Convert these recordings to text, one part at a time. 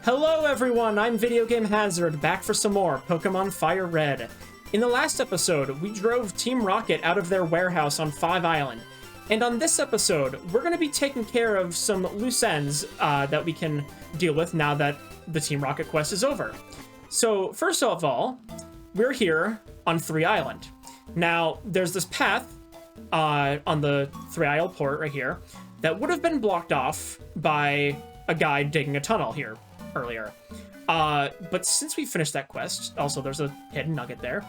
Hello everyone, I'm Video Game Hazard, back for some more Pokemon Fire Red. In the last episode, we drove Team Rocket out of their warehouse on 5 Island. And on this episode, we're going to be taking care of some loose ends that we can deal with now that the Team Rocket quest is over. So, first of all, we're here on 3 Island. Now, there's this path on the 3 Isle port right here that would have been blocked off by a guy digging a tunnel here earlier. But since we finished that quest, also there's a hidden nugget there,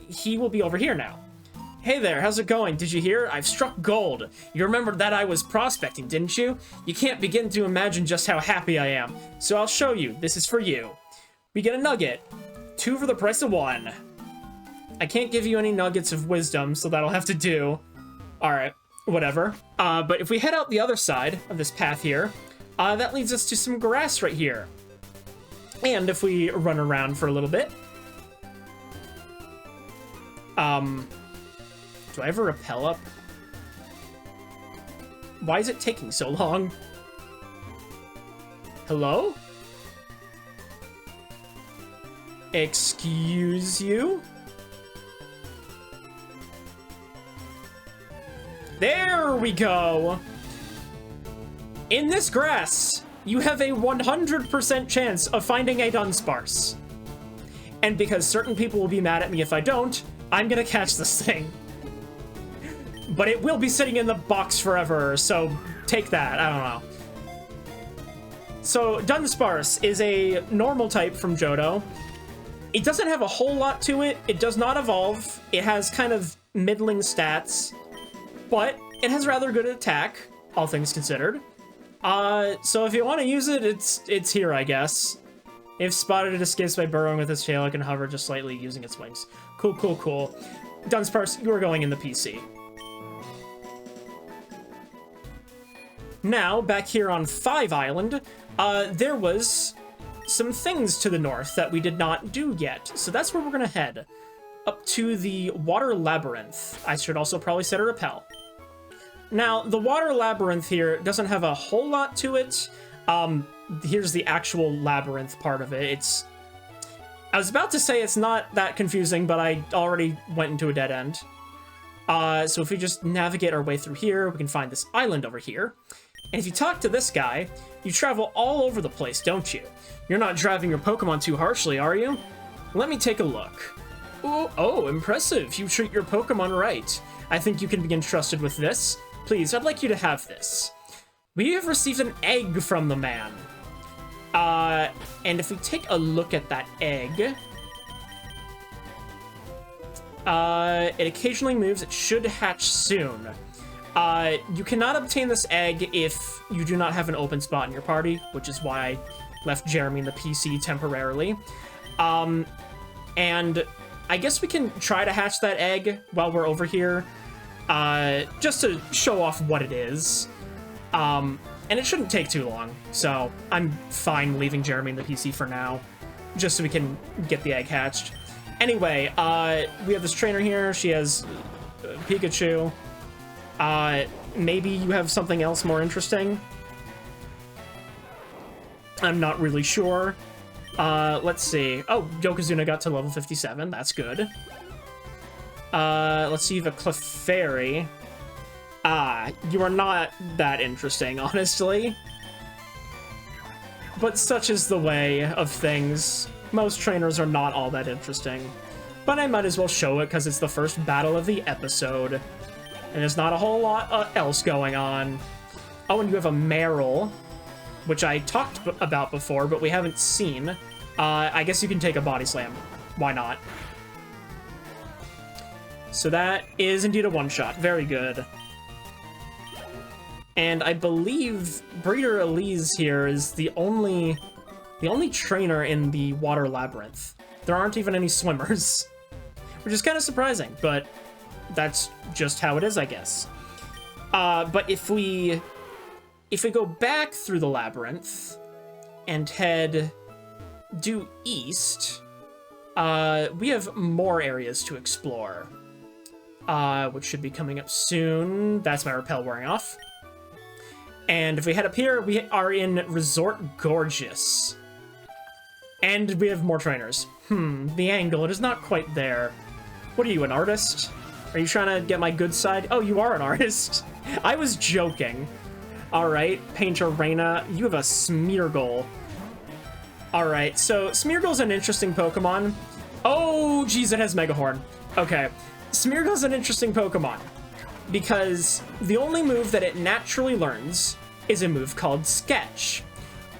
he will be over here now. Hey there, how's it going? Did you hear? I've struck gold. You remembered that I was prospecting, didn't you? You can't begin to imagine just how happy I am. So I'll show you. This is for you. We get a nugget. 2 for the price of 1. I can't give you any nuggets of wisdom, so that'll have to do. Alright, whatever. But if we head out the other side of this path here, that leads us to some grass right here. And if we run around for a little bit... do I have a rappel up? Why is it taking so long? Hello? Excuse you? There we go! In this grass, you have a 100% chance of finding a Dunsparce. And because certain people will be mad at me if I don't, I'm gonna catch this thing. But it will be sitting in the box forever, so take that, I don't know. So, Dunsparce is a normal type from Johto. It doesn't have a whole lot to it, it does not evolve, it has kind of middling stats, but it has rather good attack, all things considered. So if you want to use it, it's here, I guess. If spotted, it escapes by burrowing with its tail. It can hover just slightly using its wings. Cool, cool, cool. Dunsparce, you are going in the PC. Now, back here on 5 Island, there was some things to the north that we did not do yet. So that's where we're going to head. Up to the Water Labyrinth. I should also probably set a rappel. Now, the Water Labyrinth here doesn't have a whole lot to it. Here's the actual labyrinth part of it. I was about to say it's not that confusing, but I already went into a dead end. So if we just navigate our way through here, we can find this island over here. And if you talk to this guy, you travel all over the place, don't you? You're not driving your Pokemon too harshly, are you? Let me take a look. Ooh, oh, impressive. You treat your Pokemon right. I think you can be entrusted with this. Please, I'd like you to have this. We have received an egg from the man. And if we take a look at that egg... it occasionally moves. It should hatch soon. You cannot obtain this egg if you do not have an open spot in your party, which is why I left Jeremy in the PC temporarily. And I guess we can try to hatch that egg while we're over here. Just to show off what it is. And it shouldn't take too long, so I'm fine leaving Jeremy in the PC for now, just so we can get the egg hatched. Anyway, we have this trainer here. She has Pikachu. Maybe you have something else more interesting? I'm not really sure. Let's see. Oh, Yokozuna got to level 57. That's good. Let's see, you have a Clefairy. You are not that interesting, honestly. But such is the way of things. Most trainers are not all that interesting. But I might as well show it because it's the first battle of the episode. And there's not a whole lot else going on. Oh, and you have a Meryl, which I talked about before, but we haven't seen. I guess you can take a Body Slam. Why not? So that is indeed a one-shot. Very good. And I believe Breeder Elise here is the only trainer in the Water Labyrinth. There aren't even any swimmers, which is kind of surprising, but that's just how it is, I guess. But if we go back through the labyrinth and head due east, we have more areas to explore. Which should be coming up soon. That's my rappel wearing off. And if we head up here, we are in Resort Gorgeous. And we have more trainers. The angle, it is not quite there. What are you, an artist? Are you trying to get my good side? Oh, you are an artist. I was joking. All right, Painter Reina, you have a Smeargle. All right, so Smeargle's an interesting Pokemon. Oh, geez, it has Mega Horn. Okay, Smeargle's an interesting Pokemon because the only move that it naturally learns is a move called Sketch,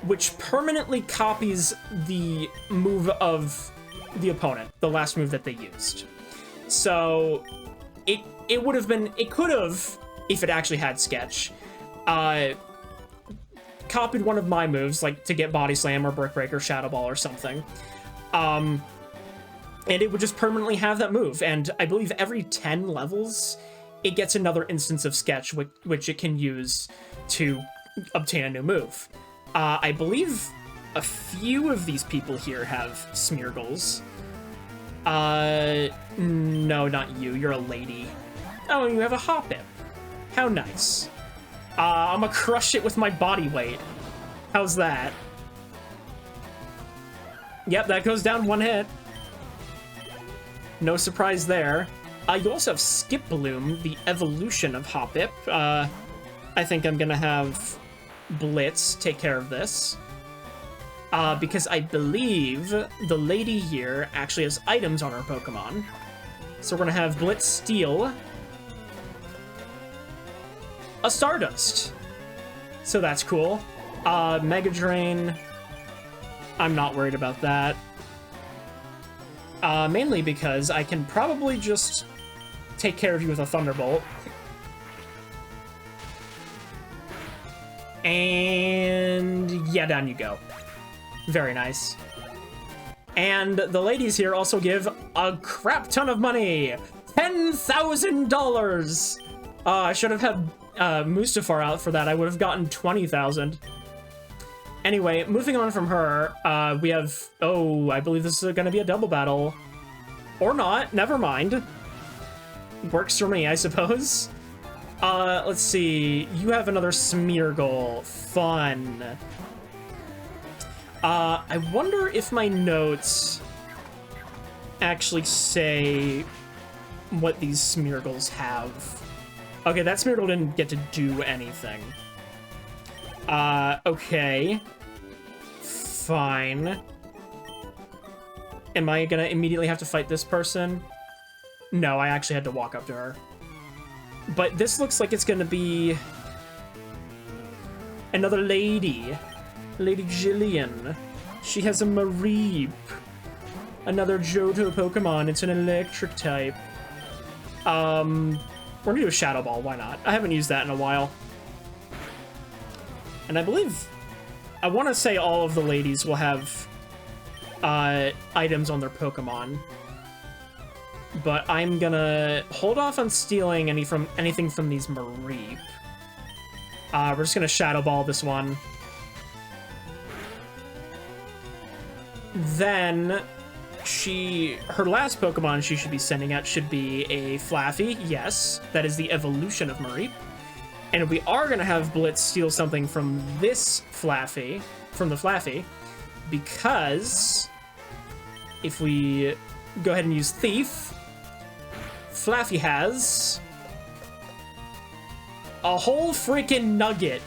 which permanently copies the move of the opponent, the last move that they used. So it would have been, it could have, if it actually had Sketch, copied one of my moves, like to get Body Slam or Brick Break or Shadow Ball or something. And it would just permanently have that move. And I believe every 10 levels, it gets another instance of Sketch, which it can use to obtain a new move. I believe a few of these people here have Smeargles. No, not you. You're a lady. Oh, and you have a Hoppip. How nice. I'm gonna crush it with my body weight. How's that? Yep, that goes down one hit. No surprise there. You also have Skip Bloom, the evolution of Hoppip. I think I'm gonna have Blitz take care of this. Because I believe the lady here actually has items on her Pokemon. So we're gonna have Blitz steal a Stardust. So that's cool. Mega Drain. I'm not worried about that. Mainly because I can probably just take care of you with a Thunderbolt. And yeah, down you go. Very nice. And the ladies here also give a crap ton of money. $10,000! I should have had Mustafar out for that. I would have gotten 20,000. Anyway, moving on from her, we have... Oh, I believe this is going to be a double battle. Or not. Never mind. Works for me, I suppose. Let's see. You have another Smeargle. Fun. I wonder if my notes actually say what these Smeargles have. Okay, that Smeargle didn't get to do anything. Okay. Fine. Am I gonna immediately have to fight this person? No, I actually had to walk up to her. But this looks like it's gonna be another lady. Lady Jillian. She has a Mareep. Another Johto Pokemon. It's an electric type. We're gonna do a Shadow Ball, why not? I haven't used that in a while. And I believe... I want to say all of the ladies will have items on their Pokemon. But I'm gonna hold off on stealing anything from these Mareep. We're just gonna Shadow Ball this one. Then... her last Pokemon she should be sending out should be a Flaffy. Yes, that is the evolution of Mareep. And we are going to have Blitz steal something from this Flaffy, from the Flaffy, because if we go ahead and use Thief, Flaffy has a whole freaking nugget.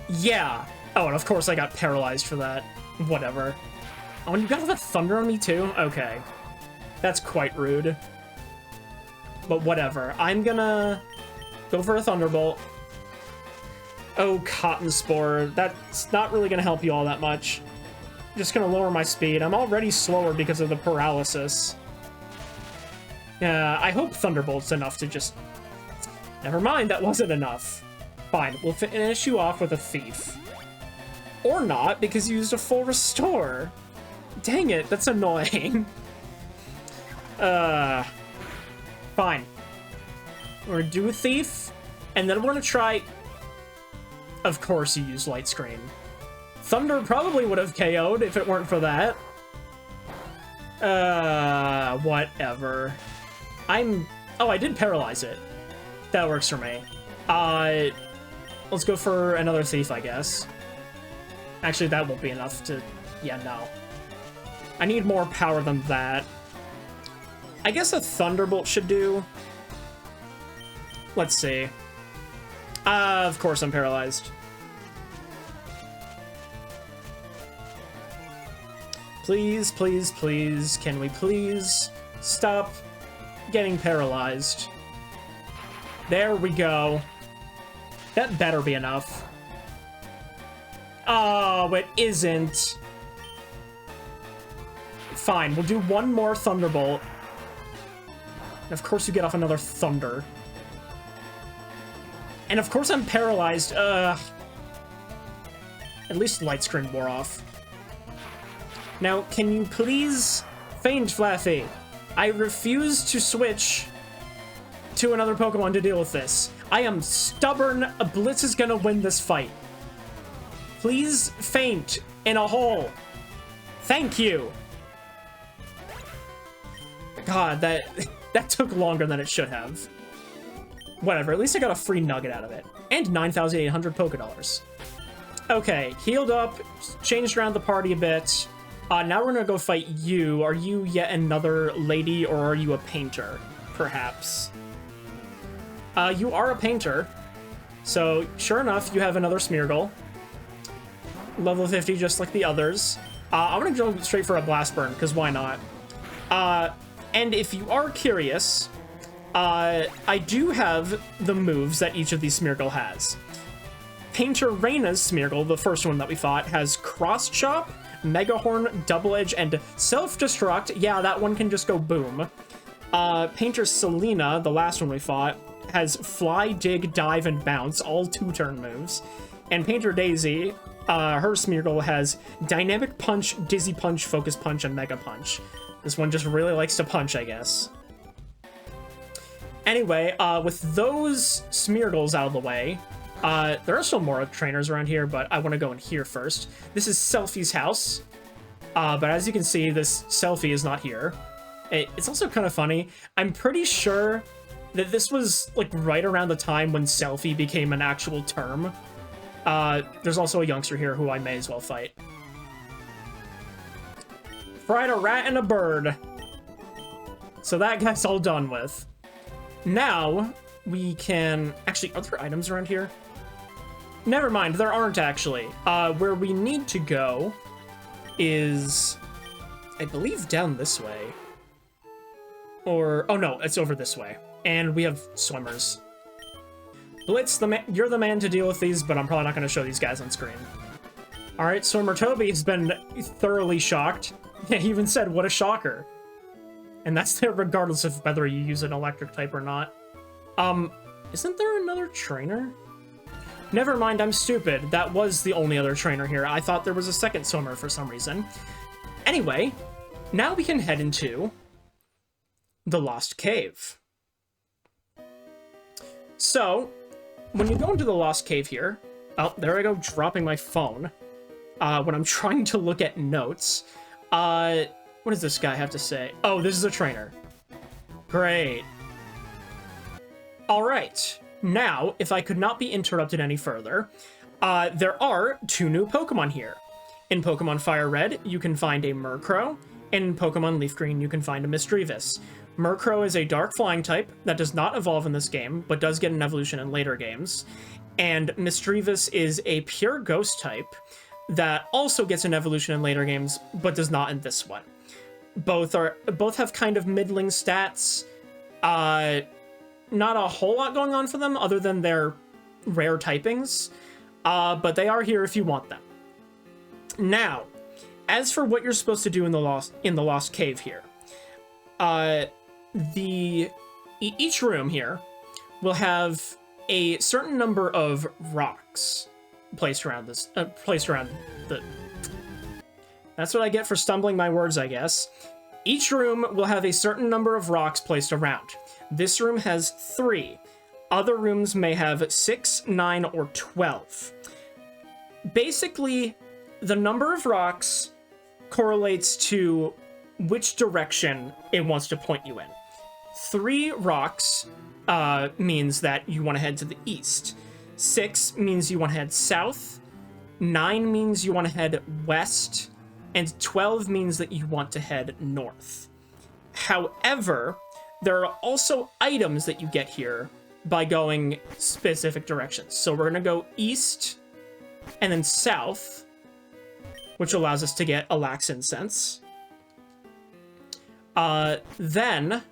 Yeah. Oh, and of course I got paralyzed for that. Whatever. Oh, and you got the thunder on me too? Okay. That's quite rude. But whatever. I'm gonna go for a Thunderbolt. Oh, Cotton Spore. That's not really gonna help you all that much. Just gonna lower my speed. I'm already slower because of the paralysis. Yeah, I hope Thunderbolt's enough to just... Never mind, that wasn't enough. Fine, we'll finish you off with a Thief. Or not, because you used a full Restore. Dang it, that's annoying. Fine. We're gonna do a Thief, and then we're gonna try... Of course you use Light Screen. Thunder probably would have KO'd if it weren't for that. Whatever. Oh, I did paralyze it. That works for me. Let's go for another Thief, I guess. Actually, that won't be enough to... Yeah, no. I need more power than that. I guess a Thunderbolt should do. Let's see. Of course I'm paralyzed. Please, please, please, can we please stop getting paralyzed? There we go. That better be enough. Oh, it isn't. Fine, we'll do one more Thunderbolt. And of course you get off another Thunder. And of course I'm paralyzed. At least light screen wore off. Now, can you please faint, Flaffy? I refuse to switch to another Pokemon to deal with this. I am stubborn. Blitz is gonna win this fight. Please faint in a hole. Thank you. God, that took longer than it should have. Whatever, at least I got a free nugget out of it. And 9,800 Pokédollars. Okay, healed up, changed around the party a bit. Now we're gonna go fight you. Are you yet another lady, or are you a painter, perhaps? You are a painter. So, sure enough, you have another Smeargle. Level 50, just like the others. I'm gonna go straight for a Blast Burn, because why not? And if you are curious, I do have the moves that each of these Smeargle has. Painter Reina's Smeargle, the first one that we fought, has Cross Chop, Mega Horn, Double Edge, and Self-Destruct. Yeah, that one can just go boom. Painter Selena, the last one we fought, has Fly, Dig, Dive, and Bounce, all 2-turn moves. And Painter Daisy, her Smeargle has Dynamic Punch, Dizzy Punch, Focus Punch, and Mega Punch. This one just really likes to punch, I guess. Anyway, with those Smeargles out of the way, there are still more trainers around here, but I want to go in here first. This is Selfie's house, but as you can see, this Selfie is not here. It's also kind of funny. I'm pretty sure that this was like right around the time when Selfie became an actual term. There's also a youngster here who I may as well fight. Fried a rat and a bird. So that guy's all done with. Now, we can... Actually, are there items around here? Never mind, there aren't actually. Where we need to go is... I believe down this way. Or... Oh no, it's over this way. And we have swimmers. Blitz, you're the man to deal with these, but I'm probably not going to show these guys on screen. Alright, Swimmer Toby has been thoroughly shocked. Yeah, he even said, what a shocker. And that's there regardless of whether you use an electric type or not. Isn't there another trainer? Never mind, I'm stupid. That was the only other trainer here. I thought there was a second swimmer for some reason. Anyway, now we can head into the Lost Cave. So, when you go into the Lost Cave here... Oh, there I go, dropping my phone. When I'm trying to look at notes... what does this guy have to say? Oh, this is a trainer. Great. Alright. Now, if I could not be interrupted any further, there are 2 new Pokemon here. In Pokemon Fire Red, you can find a Murkrow. In Pokemon Leaf Green, you can find a Misdreavus. Murkrow is a dark flying type that does not evolve in this game, but does get an evolution in later games. And Misdreavus is a pure ghost type that also gets an evolution in later games, but does not in this one. Both have kind of middling stats. Not a whole lot going on for them other than their rare typings, but they are here if you want them. Now, as for what you're supposed to do in the Lost Cave here, each room here will have a certain number of rocks placed around the... That's what I get for stumbling my words, I guess. Each room will have a certain number of rocks placed around. This room has 3. Other rooms may have 6, 9, or 12. Basically, the number of rocks correlates to which direction it wants to point you in. 3 rocks means that you want to head to the east. 6 means you want to head south. 9 means you want to head west. and 12 means that you want to head north. However, there are also items that you get here by going specific directions. So we're going to go east and then south, which allows us to get a lax incense. Then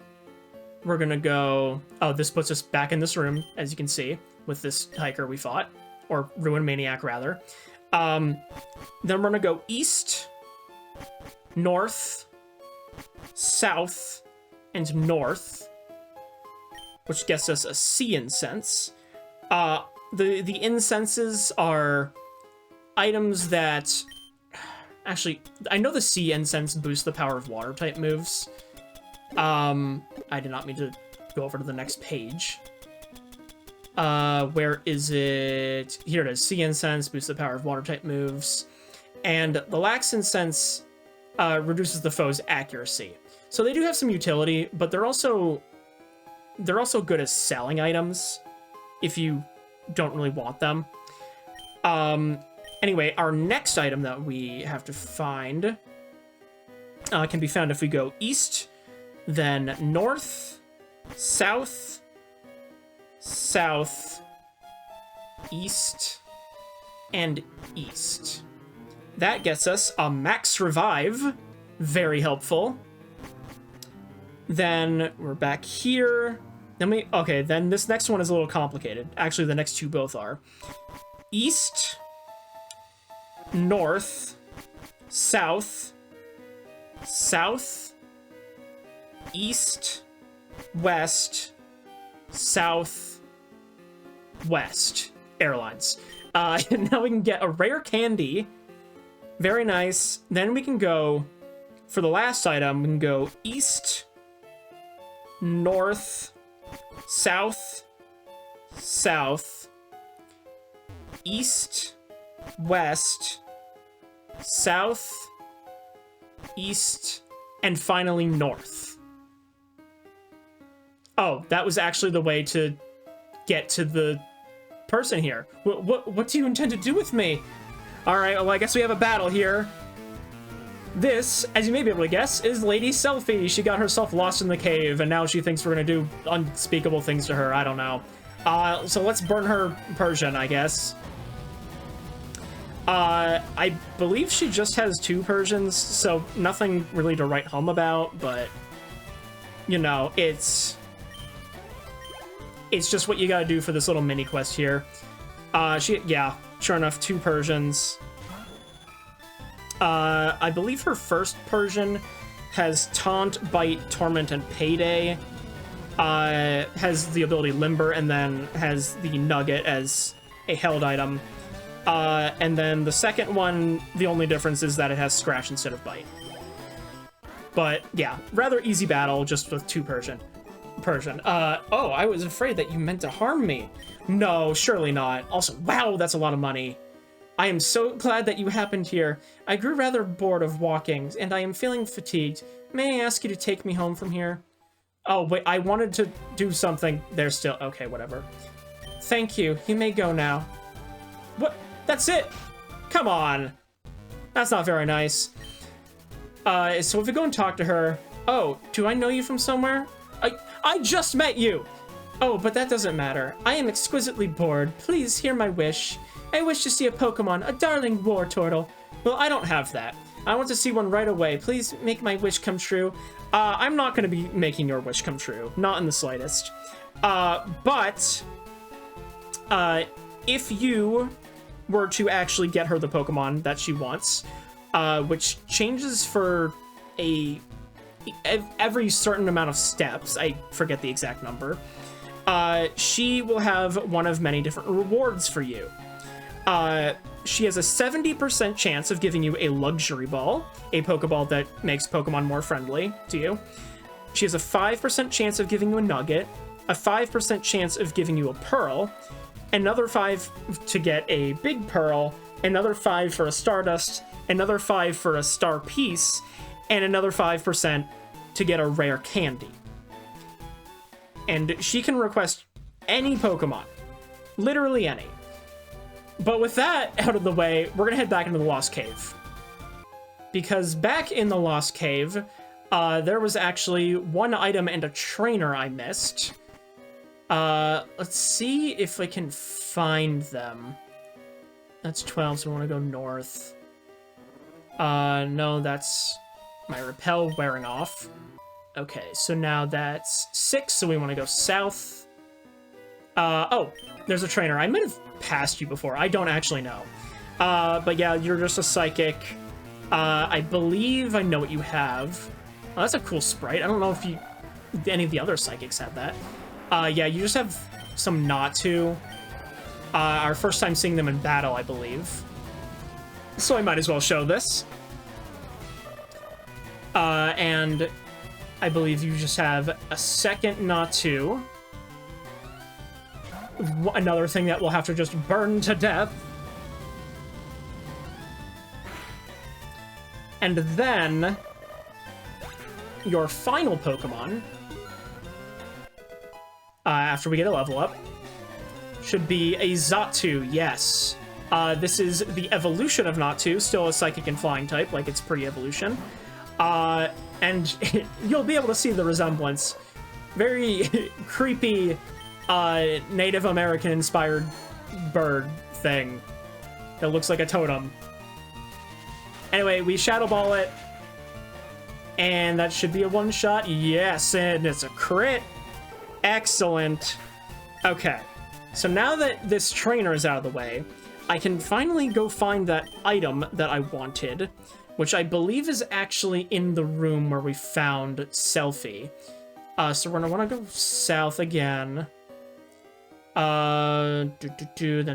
we're going to go... Oh, this puts us back in this room, as you can see, with this hiker we fought, or Ruin Maniac, rather. Then we're going to go east, north, south, and north, which gets us a sea incense. The incenses are items that... Actually, I know the sea incense boosts the power of water type moves. I did not mean to go over to the next page. Where is it? Here it is. Sea incense boosts the power of water type moves. And the lax incense reduces the foe's accuracy. So they do have some utility, but they're also good as selling items if you don't really want them. Anyway, our next item that we have to find can be found if we go east, then north, south, south, east, and east. That gets us a max revive. Very helpful. Then we're back here. Okay, then this next one is a little complicated. Actually, the next two both are. East, north, south, south, east, west, south, west. Airlines. Now we can get a rare candy. Very nice. Then we can go, for the last item, we can go east, north, south, south, east, west, south, east, and finally north. Oh, that was actually the way to get to the person here. What do you intend to do with me? All right, well, I guess we have a battle here. This, as you may be able to guess, is Lady Selfie. She got herself lost in the cave, and now she thinks we're gonna do unspeakable things to her. I don't know. So let's burn her Persian, I guess. I believe she just has 2 Persians, so nothing really to write home about, but, you know, it's just what you gotta do for this little mini quest here. Yeah, sure enough, 2 Persians. I believe her first Persian has Taunt, Bite, Torment, and Payday. Has the ability Limber, and then has the Nugget as a held item. And then the second one, the only difference is that it has Scratch instead of Bite. But yeah, rather easy battle, just with 2 Persian. Oh, I was afraid that you meant to harm me. No, surely not. Also, wow, that's a lot of money. I am so glad that you happened here. I grew rather bored of walking, and I am feeling fatigued. May I ask you to take me home from here? Oh, wait, I wanted to do something. There's still... Okay, whatever. Thank you. You may go now. What? That's it? Come on. That's not very nice. So if we go and talk to her... Oh, do I know you from somewhere? I just met you! Oh, but that doesn't matter. I am exquisitely bored. Please hear my wish. I wish to see a Pokemon, a darling war turtle. Well, I don't have that. I want to see one right away. Please make my wish come true. I'm not going to be making your wish come true. Not in the slightest. But if you were to actually get her the Pokemon that she wants, which changes for every certain amount of steps, I forget the exact number, she will have one of many different rewards for you. She has a 70% chance of giving you a Luxury Ball, a Pokeball that makes Pokemon more friendly to you. She has a 5% chance of giving you a Nugget, a 5% chance of giving you a Pearl, another 5 to get a Big Pearl, another 5 for a Stardust, another 5 for a Star Piece, and another 5% to get a rare candy. And she can request any Pokemon. Literally any. But with that out of the way, we're gonna head back into the Lost Cave. because back in the Lost Cave, there was actually one item and a trainer I missed. Let's see if I can find them. That's 12, so we want to go north. No, that's my repel wearing off. Okay, so now that's 6, so we want to go south. Oh, there's a trainer. I might have passed you before. I don't actually know. But yeah, you're just a psychic. I believe I know what you have. Oh, that's a cool sprite. I don't know if any of the other psychics have that. Yeah, you just have some Natu. Our first time seeing them in battle, I believe. So I might as well show this. And I believe you just have a second Natu. Another thing that we'll have to just burn to death. And then your final Pokemon, after we get a level up, should be a Xatu, yes. This is the evolution of Natu, still a Psychic and Flying type, like its pre-evolution. And you'll be able to see the resemblance. Very creepy, Native American-inspired bird thing that looks like a totem. Anyway, we Shadow Ball it, and that should be a one-shot. Yes, and it's a crit. Excellent. Okay, so now that this trainer is out of the way, I can finally go find that item that I wanted, which I believe is actually in the room where we found Selfie. So we're gonna want to go south again. Then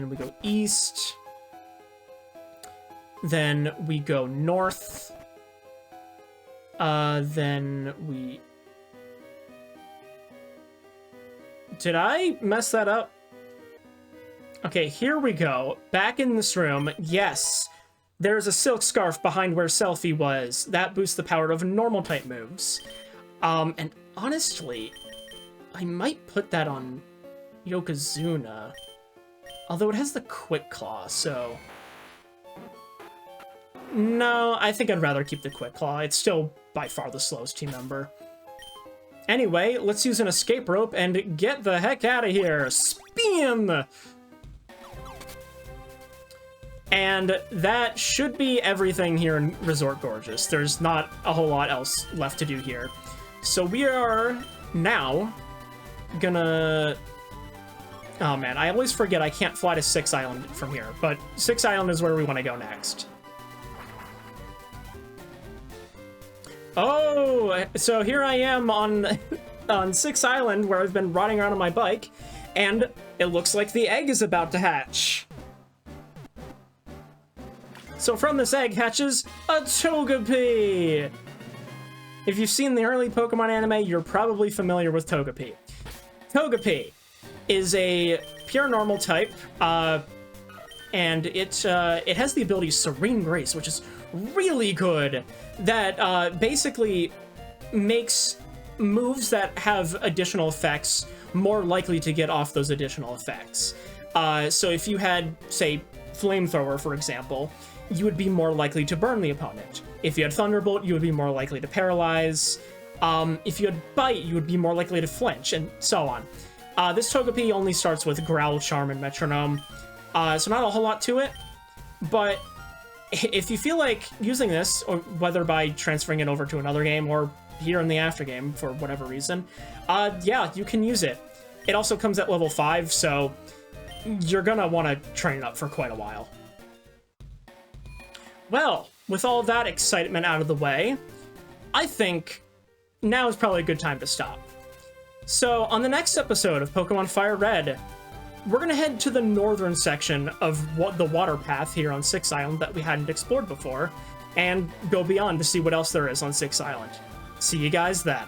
we go east. Then we go north. Then we... Did I mess that up? Okay, here we go. Back in this room. Yes, there's a silk scarf behind where Selfie was. That boosts the power of normal type moves. And honestly, I might put that on Yokozuna. Although it has the Quick Claw, so... No, I think I'd rather keep the Quick Claw. It's still by far the slowest team member. Anyway, let's use an escape rope and get the heck out of here. Spin! And that should be everything here in Resort Gorgeous. There's not a whole lot else left to do here. So we are now gonna... Oh man, I always forget I can't fly to 6 Island from here, but 6 Island is where we want to go next. Oh, so here I am on 6 Island, where I've been riding around on my bike, and it looks like the egg is about to hatch. So from this egg hatches a Togepi! If you've seen the early Pokemon anime, you're probably familiar with Togepi. Togepi is a pure normal type, and it has the ability Serene Grace, which is really good. That basically makes moves that have additional effects more likely to get off those additional effects. So if you had, say, Flamethrower, for example, you would be more likely to burn the opponent. If you had Thunderbolt, you would be more likely to paralyze. If you had Bite, you would be more likely to flinch, and so on. This Togepi only starts with Growl, Charm, and Metronome, so not a whole lot to it, but if you feel like using this, or whether by transferring it over to another game or here in the after game for whatever reason, yeah, you can use it. It also comes at level 5, so you're gonna want to train it up for quite a while. Well, with all that excitement out of the way, I think now is probably a good time to stop. So on the next episode of Pokemon Fire Red, we're going to head to the northern section of the water path here on 6 Island that we hadn't explored before, and go beyond to see what else there is on 6 Island. See you guys then.